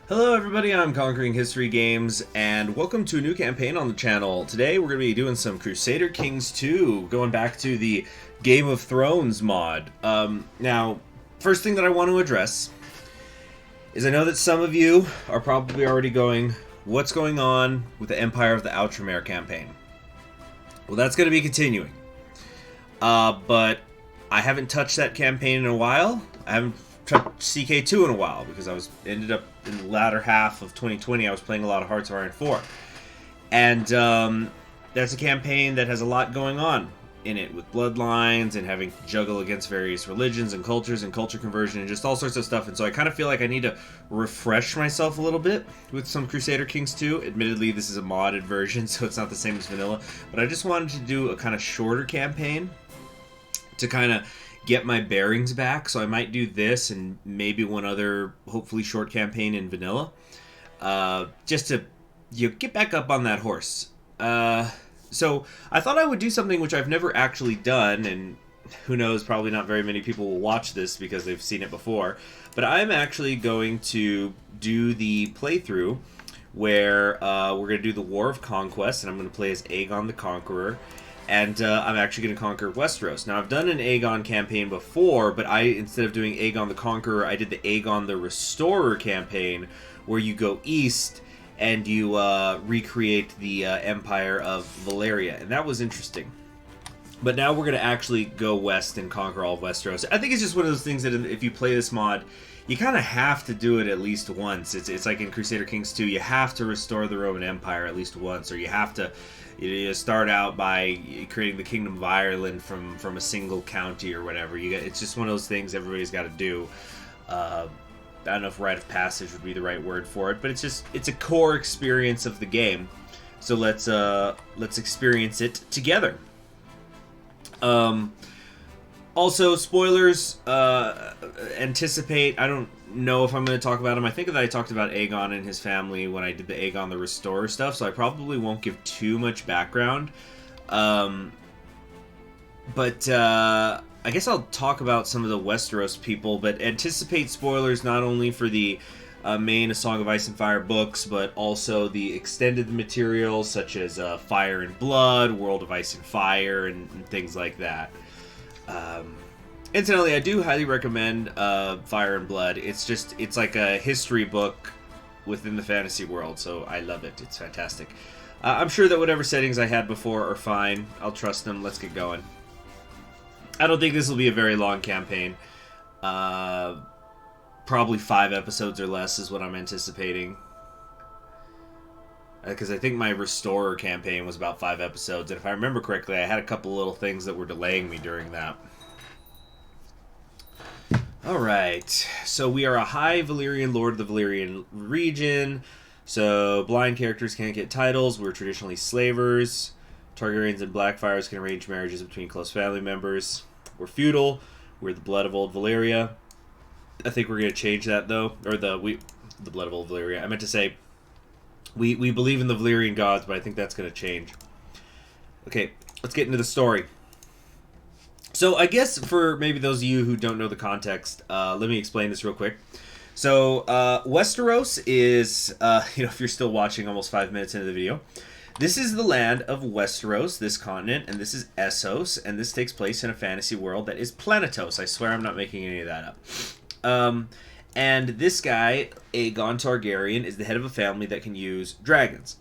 Hello everybody, I'm Conquering History Games, and welcome to a new campaign on the channel. Today we're going to be doing some Crusader Kings 2, going back to the Game of Thrones mod. Now, first thing that I want to address is I know that some of you are probably already going, what's going on with the Empire of the Outremer campaign? Well, that's going to be continuing. But I haven't touched that campaign in a while. I haven't touched CK2 in a while because I ended up in the latter half of 2020. I was playing a lot of Hearts of Iron 4, and that's a campaign that has a lot going on in it with bloodlines and having to juggle against various religions and cultures and culture conversion and just all sorts of stuff. And so I kind of feel like I need to refresh myself a little bit with some Crusader Kings 2. Admittedly, this is a modded version, so it's not the same as vanilla, but I just wanted to do a kind of shorter campaign to kind of get my bearings back. So I might do this and maybe one other hopefully short campaign in vanilla, just to get back up on that horse. So I thought I would do something which I've never actually done, and who knows, probably not very many people will watch this because they've seen it before, but I'm actually going to do the playthrough where we're going to do the War of Conquest, and I'm going to play as Aegon the Conqueror. And I'm actually going to conquer Westeros. Now, I've done an Aegon campaign before, but instead of doing Aegon the Conqueror, I did the Aegon the Restorer campaign, where you go east and you recreate the Empire of Valyria, and that was interesting. But now we're going to actually go west and conquer all of Westeros. I think it's just one of those things that if you play this mod, you kind of have to do it at least once. It's like in Crusader Kings 2, you have to restore the Roman Empire at least once, or you have to start out by creating the Kingdom of Ireland from a single county or whatever. It's just one of those things everybody's got to do. I don't know if rite of passage would be the right word for it, but it's a core experience of the game. So let's experience it together. Also, spoilers, anticipate. I don't know if I'm going to talk about him. I think that I talked about Aegon and his family when I did the Aegon the Restorer stuff, so I probably won't give too much background. But I guess I'll talk about some of the Westeros people, but anticipate spoilers not only for the main A Song of Ice and Fire books, but also the extended materials such as Fire and Blood, World of Ice and Fire, and things like that. Incidentally, I do highly recommend Fire and Blood. It's like a history book within the fantasy world, so I love it. It's fantastic. I'm sure that whatever settings I had before are fine. I'll trust them. Let's get going. I don't think this will be a very long campaign. Probably 5 episodes or less is what I'm anticipating. Because I think my Restorer campaign was about 5 episodes, and if I remember correctly, I had a couple little things that were delaying me during that. Alright, so we are a high Valyrian lord of the Valyrian region, so blind characters can't get titles, we're traditionally slavers, Targaryens and Blackfires can arrange marriages between close family members, we're feudal, we're the blood of old Valyria. I think we're going to change that though, or the blood of old Valyria. I meant to say, we believe in the Valyrian gods, but I think that's going to change. Okay, let's get into the story. So I guess for maybe those of you who don't know the context, let me explain this real quick. So Westeros is, if you're still watching almost 5 minutes into the video, this is the land of Westeros, this continent, and this is Essos, and this takes place in a fantasy world that is Planetos. I swear I'm not making any of that up. And this guy, Aegon Targaryen, is the head of a family that can use dragons.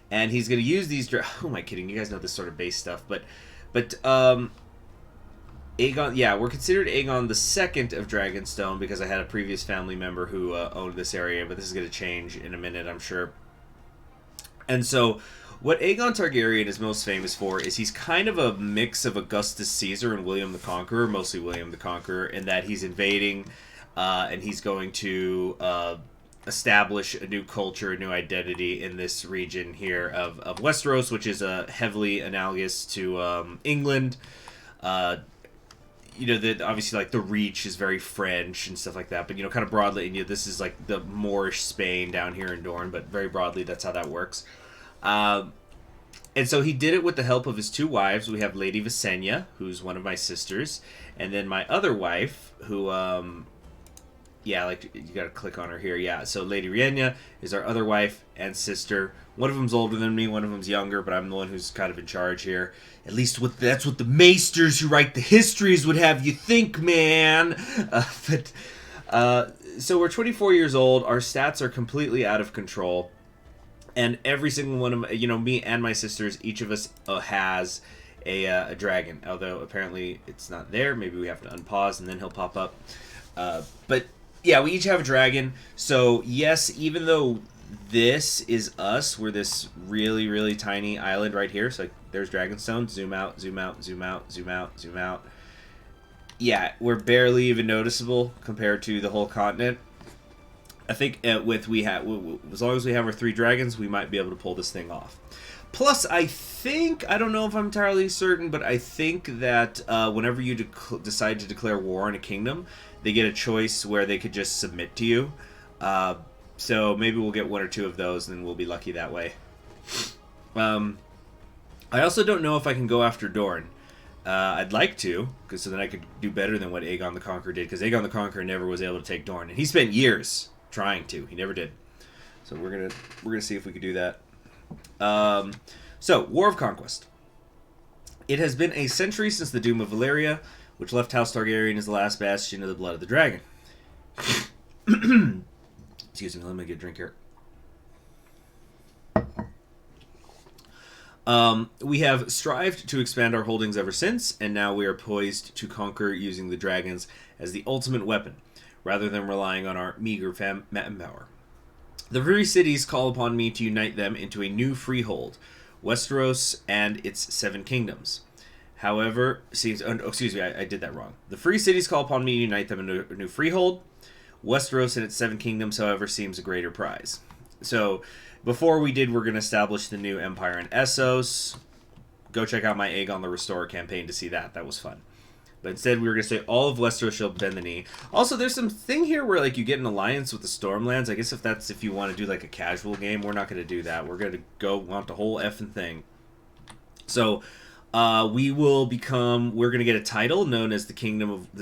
And he's going to use these who am I kidding? You guys know this sort of base stuff. But Aegon, yeah, we're considered Aegon the second of Dragonstone because I had a previous family member who owned this area, but this is going to change in a minute, I'm sure. And so what Aegon Targaryen is most famous for is he's kind of a mix of Augustus Caesar and William the Conqueror, mostly William the Conqueror, in that he's invading and he's going to establish a new culture, a new identity in this region here of Westeros, which is heavily analogous to England. That obviously like the reach is very French and stuff like that, but kind of broadly, this is like the Moorish Spain down here in Dorne, but very broadly that's how that works. And so he did it with the help of his 2 wives. We have Lady Visenya, who's one of my sisters, and then my other wife, who yeah, like, you gotta click on her here. Yeah, so Lady Rienya is our other wife and sister. One of them's older than me, one of them's younger, but I'm the one who's kind of in charge here. At least that's what the maesters who write the histories would have you think, man. So we're 24 years old. Our stats are completely out of control. And every single one of me and my sisters, each of us has a dragon. Although apparently it's not there. Maybe we have to unpause and then he'll pop up. But yeah, we each have a dragon. So yes, even though this is us, we're this really, really tiny island right here. So there's Dragonstone. Zoom out, zoom out, zoom out, zoom out, zoom out. Yeah, we're barely even noticeable compared to the whole continent. I think as long as we have our 3 dragons, we might be able to pull this thing off. Plus, I don't know if I'm entirely certain, but I think that whenever you decide to declare war on a kingdom, they get a choice where they could just submit to you. So maybe we'll get 1 or 2 of those, and we'll be lucky that way. I also don't know if I can go after Dorne. I'd like to, because so then I could do better than what Aegon the Conqueror did, because Aegon the Conqueror never was able to take Dorne, and he spent years trying to. He never did. So we're gonna see if we could do that. So, War of Conquest. It has been a century since the doom of Valyria, which left House Targaryen as the last bastion of the blood of the dragon. Excuse me, let me get a drink here. We have strived to expand our holdings ever since, and now we are poised to conquer using the dragons as the ultimate weapon, rather than relying on our meager manpower. The free cities call upon me to unite them into a new freehold, Westeros and its 7 kingdoms. However, excuse me, I did that wrong. The free cities call upon me to unite them into a new freehold. Westeros and its 7 kingdoms, however, seems a greater prize. So, before we're going to establish the new empire in Essos. Go check out my Aegon the Restorer campaign to see that. That was fun. But instead, we were going to say all of Westeros shall bend the knee. Also, there's some thing here where like you get an alliance with the Stormlands. I guess if you want to do like a casual game, we're not going to do that. We're going to want the whole effing thing. So, we're going to get a title known as the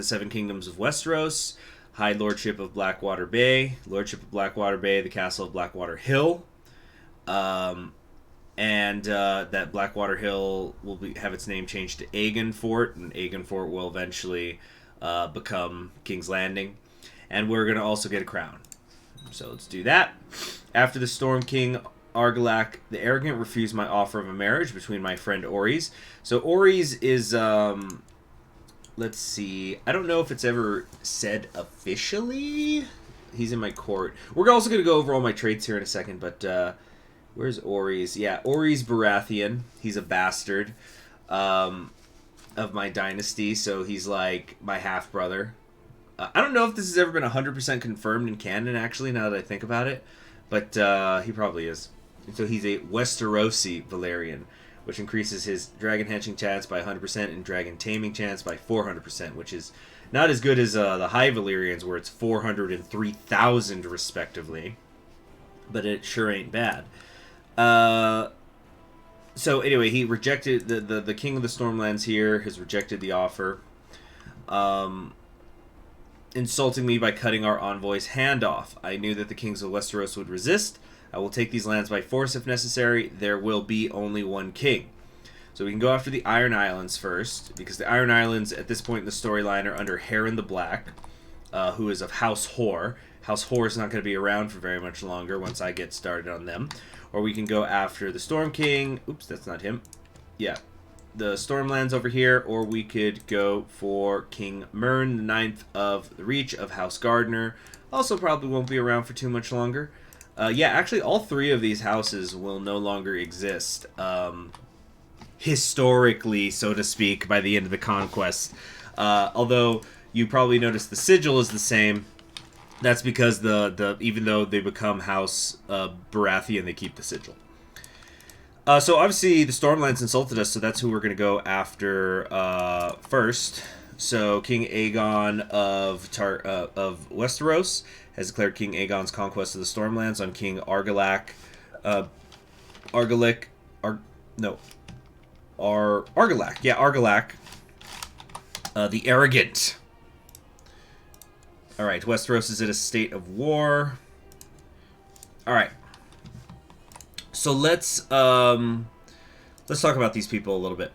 7 Kingdoms of Westeros, High Lordship of Blackwater Bay, Lordship of Blackwater Bay, the Castle of Blackwater Hill. That Blackwater Hill will have its name changed to Aegon Fort, and Aegon Fort will eventually become King's Landing. And we're going to also get a crown. So let's do that. After the Storm King Argilac the Arrogant refused my offer of a marriage between my friend Orys. So Orys is, let's see, I don't know if it's ever said officially. He's in my court. We're also going to go over all my traits here in a second, but where's Orys? Yeah, Orys Baratheon. He's a bastard of my dynasty, so he's like my half-brother. I don't know if this has ever been 100% confirmed in canon, actually, now that I think about it, but he probably is. So he's a Westerosi Valyrian, which increases his dragon hatching chance by 100% and dragon taming chance by 400%, which is not as good as the High Valyrians, where it's 400 and 3,000 respectively, but it sure ain't bad. So anyway, he rejected the King of the Stormlands here has rejected the offer, insulting me by cutting our envoy's hand off. I knew that the kings of Westeros would resist. I will take these lands by force if necessary. There will be only one king. So we can go after the Iron Islands first, because the Iron Islands at this point in the storyline are under Harren the Black, who is of House Whore. House Whore is not going to be around for very much longer once I get started on them. Or we can go after the Storm King. Oops, that's not him. Yeah, the Stormlands over here. Or we could go for King Mern, the 9th of the Reach of House Gardner. Also probably won't be around for too much longer. Yeah, actually all 3 of these houses will no longer exist. Historically, so to speak, by the end of the conquest. Although you probably noticed the sigil is the same. That's because even though they become House Baratheon, they keep the sigil. So obviously the Stormlands insulted us, so that's who we're going to go after first. So King Aegon of Westeros has declared King Aegon's conquest of the Stormlands on King Argilac, Argilac, the Arrogant. All right, Westeros is in a state of war. All right. So let's talk about these people a little bit.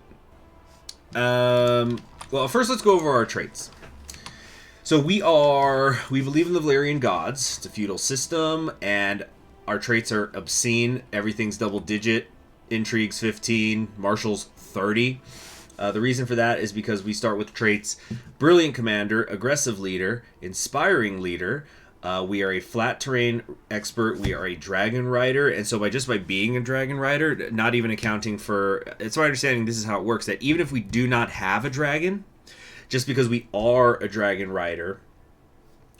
Well, first let's go over our traits. So we believe in the Valyrian gods. It's a feudal system, and our traits are obscene. Everything's double digit. Intrigues 15, martials 30. The reason for that is because we start with traits: brilliant commander, aggressive leader, inspiring leader. We are a flat terrain expert. We are a dragon rider, and so by being a dragon rider, not even accounting for, it's my understanding this is how it works, that even if we do not have a dragon, just because we are a dragon rider,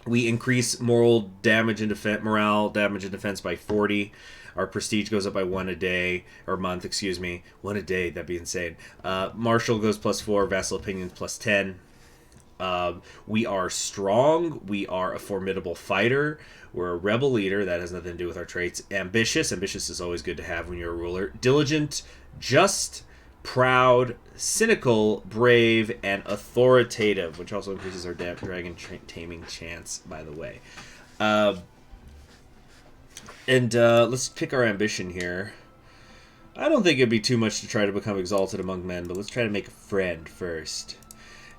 we increase morale damage and defense by 40. Our prestige goes up by 1 a day, or month, excuse me. 1 a day, that'd be insane. Martial goes +4, vassal opinions +10. We are strong. We are a formidable fighter. We're a rebel leader. That has nothing to do with our traits. Ambitious. Ambitious is always good to have when you're a ruler. Diligent, just, proud, cynical, brave, and authoritative, which also increases our dragon taming chance, by the way. Let's pick our ambition here. I don't think it'd be too much to try to become exalted among men, but let's try to make a friend first.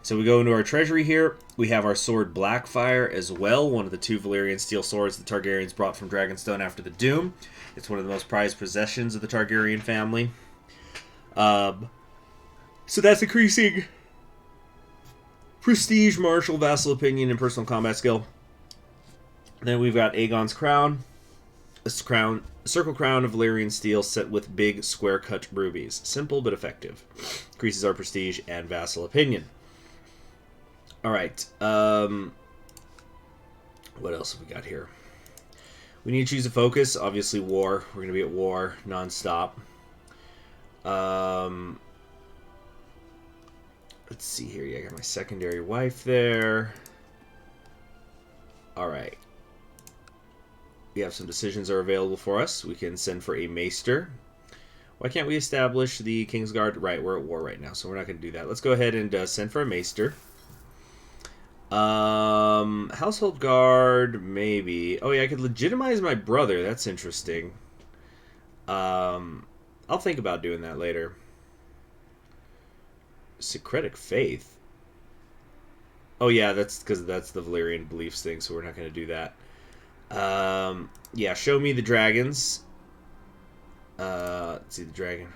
So we go into our treasury here. We have our sword Blackfire as well, one of the 2 Valyrian steel swords the Targaryens brought from Dragonstone after the Doom. It's one of the most prized possessions of the Targaryen family. So that's increasing prestige, martial, vassal opinion, and personal combat skill. Then we've got Aegon's crown. A circle crown of Valyrian steel set with big square-cut rubies. Simple but effective. Increases our prestige and vassal opinion. Alright. What else have we got here? We need to choose a focus. Obviously war. We're going to be at war non-stop. Let's see here. Yeah, I got my secondary wife there. Alright. We have some decisions are available for us. We can send for a maester. Why can't we establish the Kingsguard? Right, we're at war right now, so we're not going to do that. Let's go ahead and send for a maester. Household guard, maybe. Oh yeah, I could legitimize my brother. That's interesting. I'll think about doing that later. Syncretic faith. Oh yeah, that's because that's the Valyrian beliefs thing, so we're not going to do that. Yeah, show me the dragons. Let's see the dragon.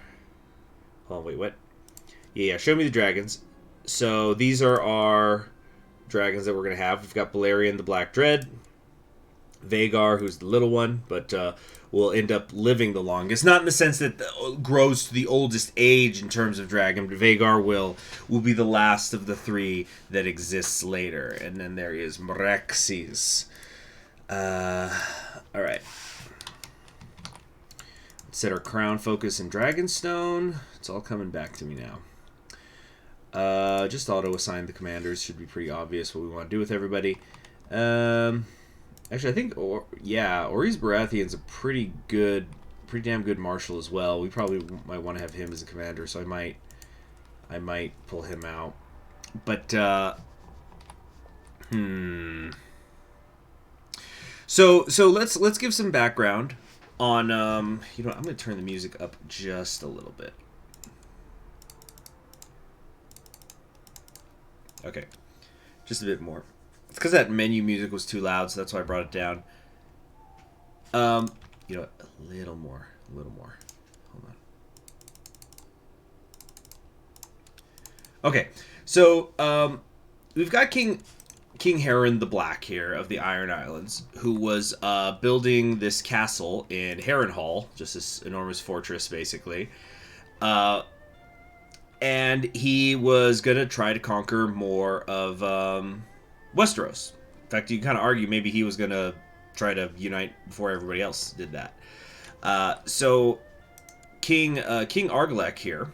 Hold on, wait, what? Yeah, show me the dragons. So these are our dragons that we're going to have. We've got Balerion the Black Dread, Vhagar, who's the little one, but will end up living the longest. Not in the sense that grows to the oldest age in terms of dragon, but Vhagar will be the last of the 3 that exists later. And then there is Mrexes. Alright. Set our crown focus in Dragonstone. It's all coming back to me now. Just auto-assign the commanders. Should be pretty obvious what we want to do with everybody. Actually, I think, Orys Baratheon's a pretty damn good marshal as well. We probably might want to have him as a commander, so I might pull him out. But, So let's give some background on you know, I'm going to turn the music up just a little bit. Okay. Just a bit more. It's because that menu music was too loud, so that's why I brought it down. You know, a little more. Hold on. Okay. So, we've got King Harren the Black here of the Iron Islands, who was building this castle in Harrenhal, just this enormous fortress, basically. And he was going to try to conquer more of Westeros. In fact, you can kind of argue maybe he was going to try to unite before everybody else did that. So King Argalek here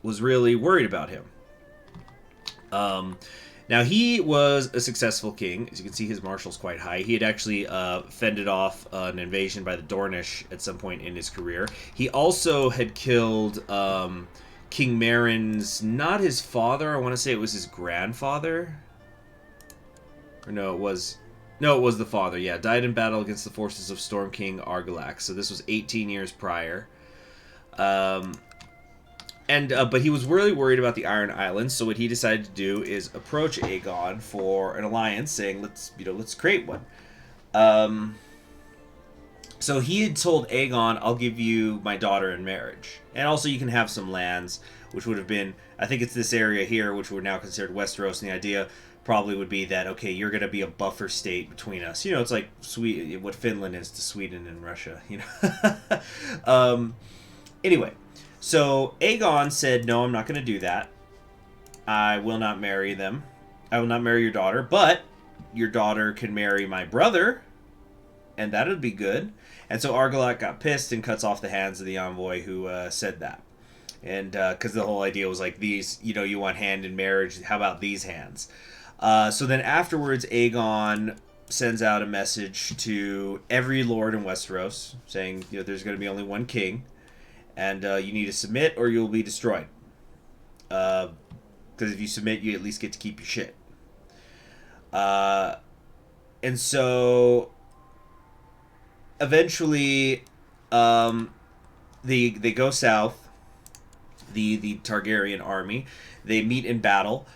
was really worried about him. Now, he was a successful king. As you can see, his martial's quite high. He had actually fended off an invasion by the Dornish at some point in his career. He also had killed King Meryn's, not his father. I want to say it was his grandfather. Or no, it was No, it was the father, yeah. Died in battle against the forces of Storm King Argilac. So this was 18 years prior. But he was really worried about the Iron Islands, so what he decided to do is approach Aegon for an alliance, saying, let's create one. So he had told Aegon, I'll give you my daughter in marriage. And also you can have some lands, which would have been, I think it's this area here, which we're now considered Westeros, and the idea probably would be that, okay, you're going to be a buffer state between us. You know, it's like what Finland is to Sweden and Russia, you know. Anyway, so Aegon said, no, I'm not going to do that. I will not marry them. I will not marry your daughter, but your daughter can marry my brother, and that would be good. And so Argilac got pissed and cuts off the hands of the envoy who said that. And because the whole idea was like, these, you know, you want hand in marriage, how about these hands? So then afterwards, Aegon sends out a message to every lord in Westeros saying, you know, there's going to be only one king, and you need to submit or you'll be destroyed. Because if you submit, you at least get to keep your shit. And so eventually they go south, the Targaryen army. They meet in battle.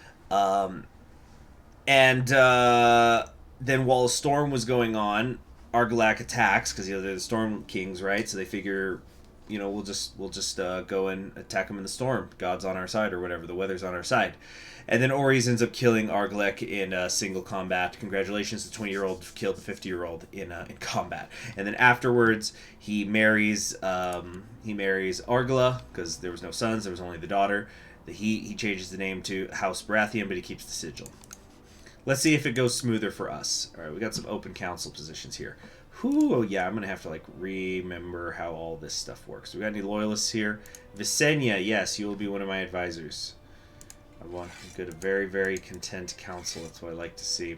And then while a storm was going on, Argilac attacks because, you know, they're the Storm Kings, right? So they figure, you know, we'll just go and attack them in the storm. God's on our side or whatever. The weather's on our side. And then Orys ends up killing Argilac in single combat. Congratulations, the 20-year-old killed the 50-year-old in combat. And then afterwards, he marries Argilla because there was no sons, there was only the daughter. He changes the name to House Baratheon, but he keeps the sigil. Let's see if it goes smoother for us. All right, we got some open council positions here. Whew, oh yeah, I'm gonna have to like remember how all this stuff works. We got any loyalists here? Visenya, yes, you will be one of my advisors. I want a good, very, very content council. That's what I like to see.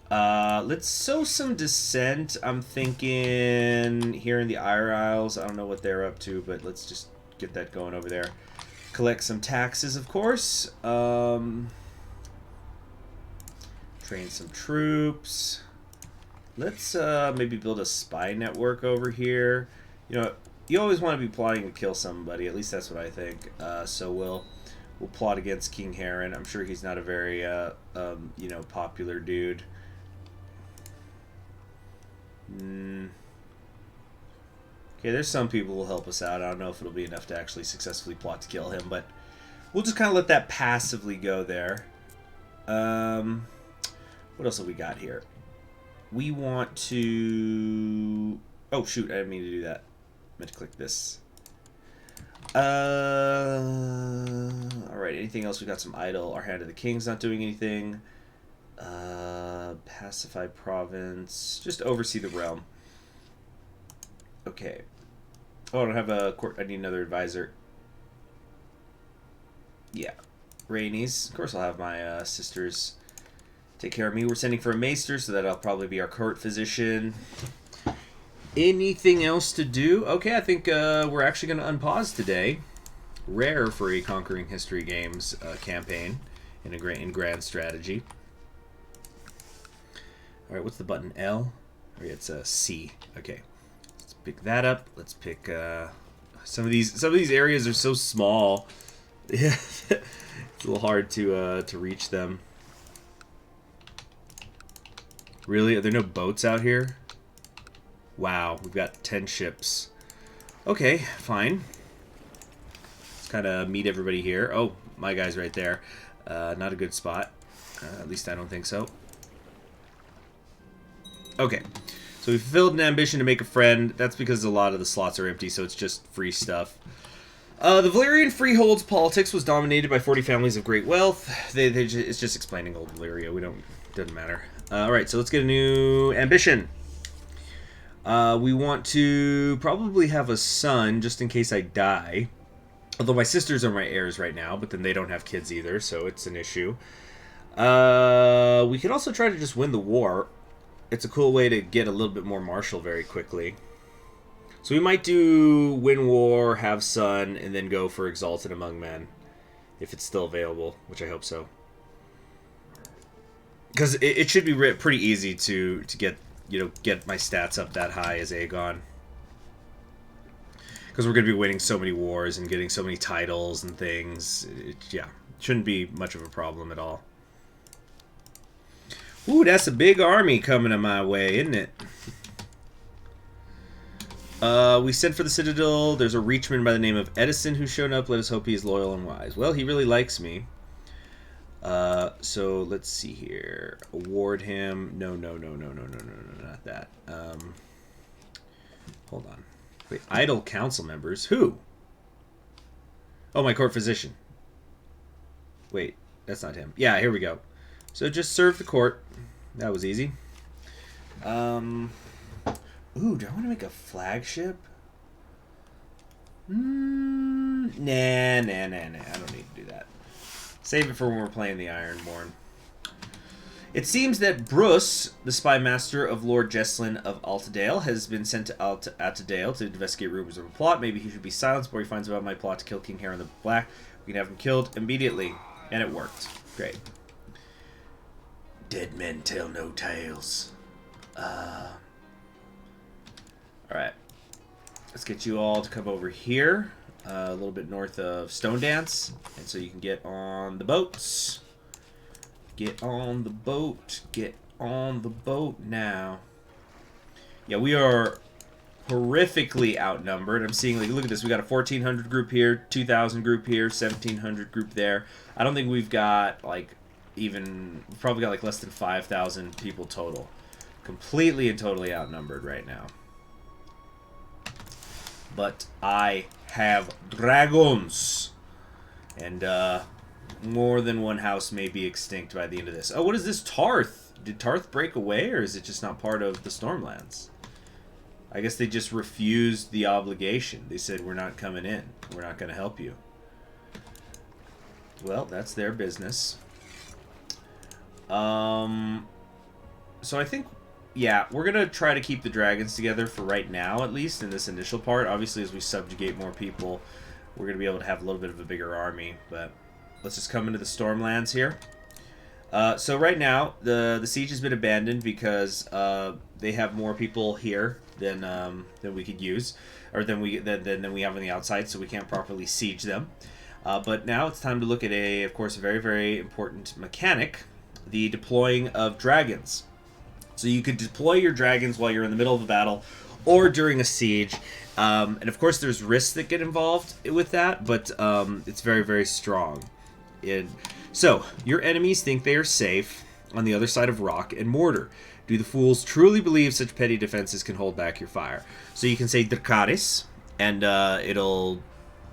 Let's sow some dissent. I'm thinking here in the Ire Isles. I don't know what they're up to, but let's just get that going over there. Collect some taxes, of course. Train some troops. Let's maybe build a spy network over here. You know, you always want to be plotting to kill somebody. At least that's what I think. So we'll plot against King Heron. I'm sure he's not a very you know, popular dude. Okay, there's some people who will help us out. I don't know if it'll be enough to actually successfully plot to kill him, but we'll just kind of let that passively go there. What else have we got here? We want to... Oh, shoot, I didn't mean to do that. I meant to click this. Alright, anything else? We got some idle. Our Hand of the King's not doing anything. Pacify province. Just oversee the realm. Okay. Oh, I don't have a court. I need another advisor. Yeah. Rhaenys. Of course I'll have my sisters take care of me. We're sending for a maester, so that'll probably be our court physician. Anything else to do? Okay, I think we're actually going to unpause today. Rare for a Conquering History Games campaign in grand strategy. All right, what's the button? L? Or it's C. Okay, let's pick that up. Let's pick some of these areas are so small. Yeah, it's a little hard to reach them. Really? Are there no boats out here? Wow, we've got 10 ships. Okay, fine. Let's kind of meet everybody here. Oh, my guy's right there. Not a good spot. At least I don't think so. Okay, so we fulfilled an ambition to make a friend. That's because a lot of the slots are empty, so it's just free stuff. The Valyrian freeholds politics was dominated by 40 families of great wealth. It's just explaining old Valyria. Doesn't matter. Alright, so let's get a new ambition. We want to probably have a son, just in case I die. Although my sisters are my heirs right now, but then they don't have kids either, so it's an issue. We could also try to just win the war. It's a cool way to get a little bit more martial very quickly. So we might do win war, have son, and then go for Exalted Among Men. If it's still available, which I hope so. Because it should be pretty easy to get, you know, get my stats up that high as Aegon. Because we're going to be winning so many wars and getting so many titles and things. Yeah, shouldn't be much of a problem at all. Ooh, that's a big army coming my way, isn't it? We sent for the Citadel. There's a Reachman by the name of Edison who's shown up. Let us hope he's loyal and wise. Well, he really likes me. So let's see here. Award him. No, not that. Hold on. Wait, idle council members. Who? Oh, my court physician. Wait, that's not him. Yeah, here we go. So just serve the court. That was easy. Ooh, do I want to make a flagship? Nah. I don't need to do that. Save it for when we're playing the Ironborn. It seems that Bruce, the spy master of Lord Jesslyn of Altadale, has been sent to Altadale to investigate rumors of a plot. Maybe he should be silenced before he finds out my plot to kill King Haron the Black. We can have him killed immediately. And it worked. Great. Dead men tell no tales. Alright. Let's get you all to come over here. A little bit north of Stone Dance. And so you can get on the boats. Get on the boat. Get on the boat now. Yeah, we are horrifically outnumbered. I'm seeing, like, look at this. We got a 1,400 group here, 2,000 group here, 1,700 group there. I don't think we've got, like, even... We've probably got, like, less than 5,000 people total. Completely and totally outnumbered right now. But I have dragons. And, more than one house may be extinct by the end of this. Oh, what is this? Tarth? Did Tarth break away, or is it just not part of the Stormlands? I guess they just refused the obligation. They said, we're not coming in. We're not going to help you. Well, that's their business. So I think, yeah, we're going to try to keep the dragons together for right now, at least, in this initial part. Obviously, as we subjugate more people, we're going to be able to have a little bit of a bigger army, but... Let's just come into the Stormlands here. So right now, the siege has been abandoned because they have more people here than we could use, or than we have on the outside, so we can't properly siege them. But now it's time to look at of course, a very, very important mechanic, the deploying of dragons. So you could deploy your dragons while you're in the middle of a battle, or during a siege. And of course, there's risks that get involved with that, but it's very, very strong. So, your enemies think they are safe on the other side of rock and mortar. Do the fools truly believe such petty defenses can hold back your fire? So you can say Dracarys, and it'll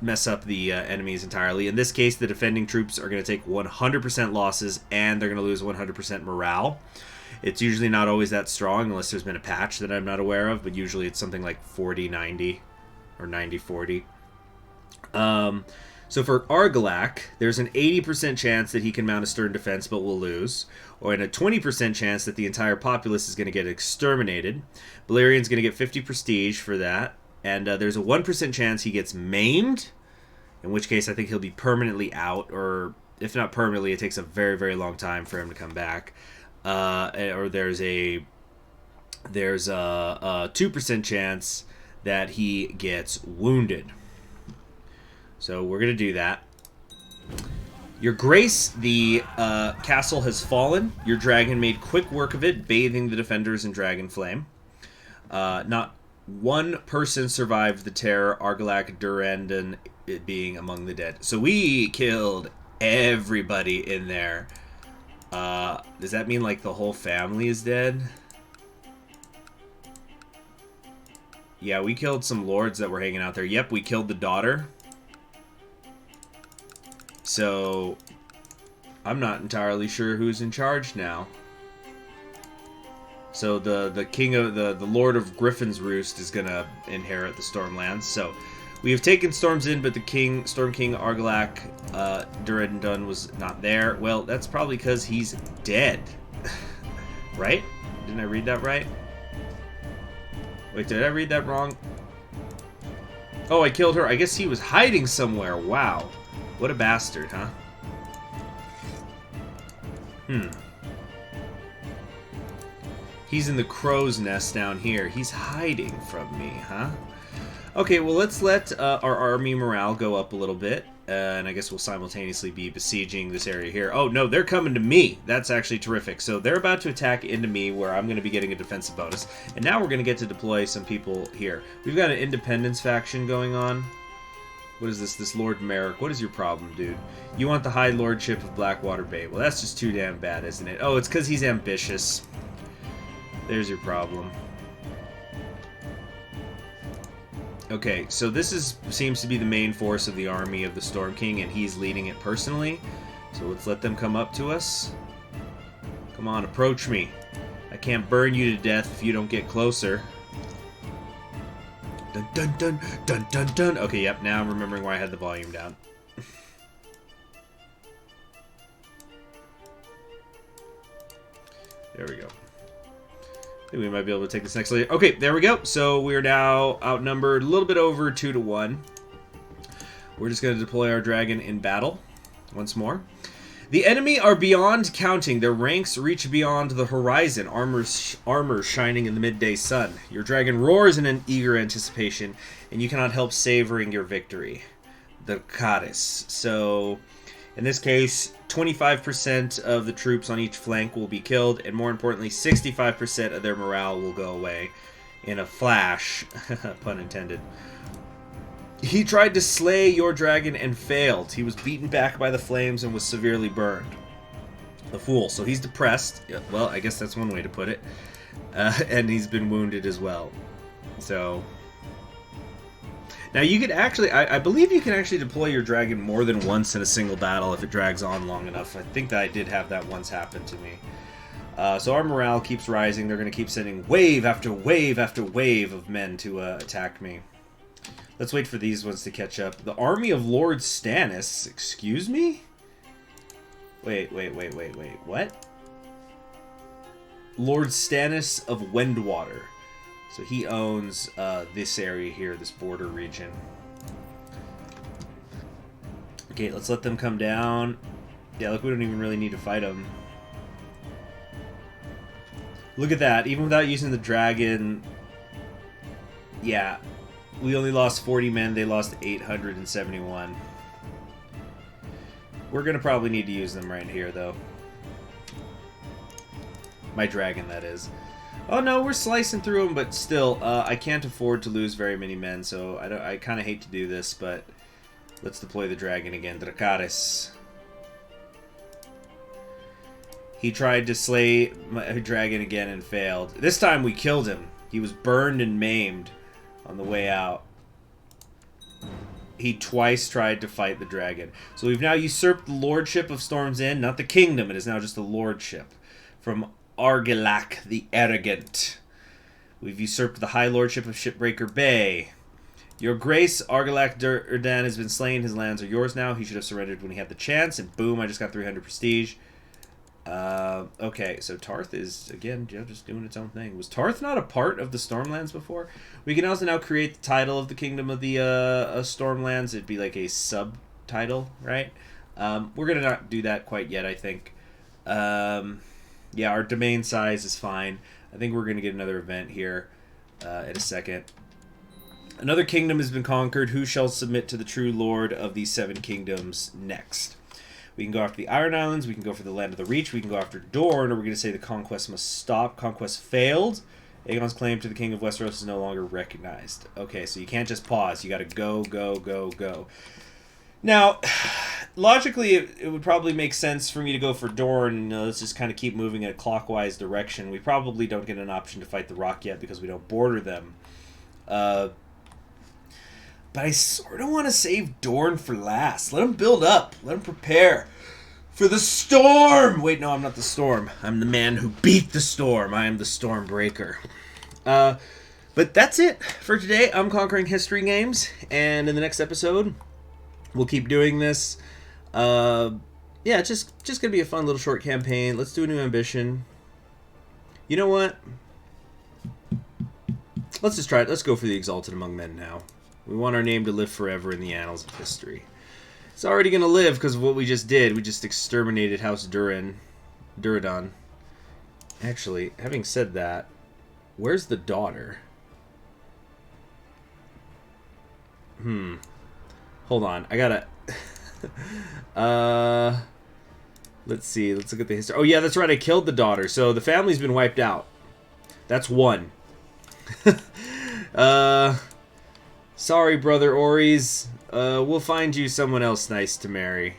mess up the enemies entirely. In this case, the defending troops are going to take 100% losses, and they're going to lose 100% morale. It's usually not always that strong, unless there's been a patch that I'm not aware of, but usually it's something like 40-90, or 90-40. So for Argilac, there's an 80% chance that he can mount a stern defense but will lose, or a 20% chance that the entire populace is going to get exterminated. Balerian's going to get 50 prestige for that, and there's a 1% chance he gets maimed, in which case I think he'll be permanently out, or if not permanently, it takes a very, very long time for him to come back. Or there's a 2% chance that he gets wounded. So we're going to do that. Your Grace, the castle has fallen. Your dragon made quick work of it, bathing the defenders in dragon flame. Not one person survived the terror, Argilac Durandon being among the dead. So we killed everybody in there. Does that mean like the whole family is dead? Yeah, we killed some lords that were hanging out there. Yep, we killed the daughter. So, I'm not entirely sure who's in charge now. So the king of the Lord of Griffin's Roost is gonna inherit the Stormlands. So we have taken storms in, but the Storm King Argilac Durandon was not there. Well, that's probably because he's dead, right? Didn't I read that right? Wait, did I read that wrong? Oh, I killed her. I guess he was hiding somewhere. Wow. What a bastard, huh? He's in the crow's nest down here. He's hiding from me, huh? Okay, well, let's let our army morale go up a little bit. And I guess we'll simultaneously be besieging this area here. Oh, no, they're coming to me. That's actually terrific. So they're about to attack into me, where I'm going to be getting a defensive bonus. And now we're going to get to deploy some people here. We've got an independence faction going on. What is this? This Lord Merrick. What is your problem, dude? You want the High Lordship of Blackwater Bay. Well, that's just too damn bad, isn't it? Oh, it's because he's ambitious. There's your problem. Okay, so this seems to be the main force of the army of the Storm King, and he's leading it personally. So let's let them come up to us. Come on, approach me. I can't burn you to death if you don't get closer. Dun dun dun dun dun dun. Okay, yep, now I'm remembering why I had the volume down. There we go. I think we might be able to take this next layer. Okay, there we go. So we're now outnumbered a little bit over 2 to 1. We're just going to deploy our dragon in battle once more. The enemy are beyond counting. Their ranks reach beyond the horizon, armor shining in the midday sun. Your dragon roars in an eager anticipation, and you cannot help savoring your victory. The Caris. So, in this case, 25% of the troops on each flank will be killed, and more importantly, 65% of their morale will go away in a flash. Pun intended. He tried to slay your dragon and failed. He was beaten back by the flames and was severely burned. The fool. So he's depressed. Yeah, well, I guess that's one way to put it. And he's been wounded as well. So now you could actually, I believe you can actually deploy your dragon more than once in a single battle if it drags on long enough. I think that I did have that once happen to me. So our morale keeps rising. They're going to keep sending wave after wave after wave of men to attack me. Let's wait for these ones to catch up. The army of Lord Stannis. Excuse me? Wait. What? Lord Stannis of Wendwater. So he owns this area here, this border region. Okay, let's let them come down. Yeah, look, we don't even really need to fight them. Look at that. Even without using the dragon... Yeah. We only lost 40 men. They lost 871. We're going to probably need to use them right here, though. My dragon, that is. Oh, no, we're slicing through them, but still, I can't afford to lose very many men, so I kind of hate to do this, but let's deploy the dragon again. Dracarys. He tried to slay my dragon again and failed. This time we killed him. He was burned and maimed on the way out. He twice tried to fight the dragon. So we've now usurped the lordship of Storm's End, not the kingdom. It is now just the lordship. From Argilac the Arrogant. We've usurped the high lordship of Shipbreaker Bay. Your grace, Argilac Durdan has been slain. His lands are yours now. He should have surrendered when he had the chance. And boom, I just got 300 prestige. Okay, so Tarth is, again, just doing its own thing. Was Tarth not a part of the Stormlands before? We can also now create the title of the Kingdom of the Stormlands. It'd be like a subtitle, right? We're going to not do that quite yet, I think. Yeah, our domain size is fine. I think we're going to get another event here in a second. Another kingdom has been conquered. Who shall submit to the true lord of these 7 kingdoms next? We can go after the Iron Islands, we can go for the Land of the Reach, we can go after Dorne, or we're going to say the conquest must stop. Conquest failed. Aegon's claim to the King of Westeros is no longer recognized. Okay, so you can't just pause. You got to go, go, go, go. Now, logically, it would probably make sense for me to go for Dorne. Let's just kind of keep moving in a clockwise direction. We probably don't get an option to fight the Rock yet because we don't border them. But I sort of want to save Dorne for last. Let him build up. Let him prepare for the storm. Wait, no, I'm not the storm. I'm the man who beat the storm. I am the storm breaker. But that's it for today. I'm Conquering History Games. And in the next episode, we'll keep doing this. Yeah, just going to be a fun little short campaign. Let's do a new ambition. You know what? Let's just try it. Let's go for the Exalted Among Men now. We want our name to live forever in the annals of history. It's already going to live because of what we just did. We just exterminated House Duradon. Actually, having said that, where's the daughter? Hold on. I gotta... let's see. Let's look at the history. Oh, yeah, that's right. I killed the daughter. So the family's been wiped out. That's one. Sorry, brother Oris. We'll find you someone else nice to marry.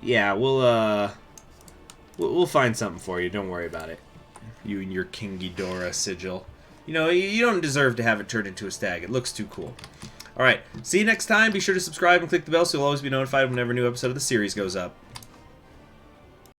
Yeah, we'll find something for you. Don't worry about it. You and your King Ghidorah sigil. You know, you don't deserve to have it turned into a stag. It looks too cool. Alright, see you next time. Be sure to subscribe and click the bell so you'll always be notified whenever a new episode of the series goes up.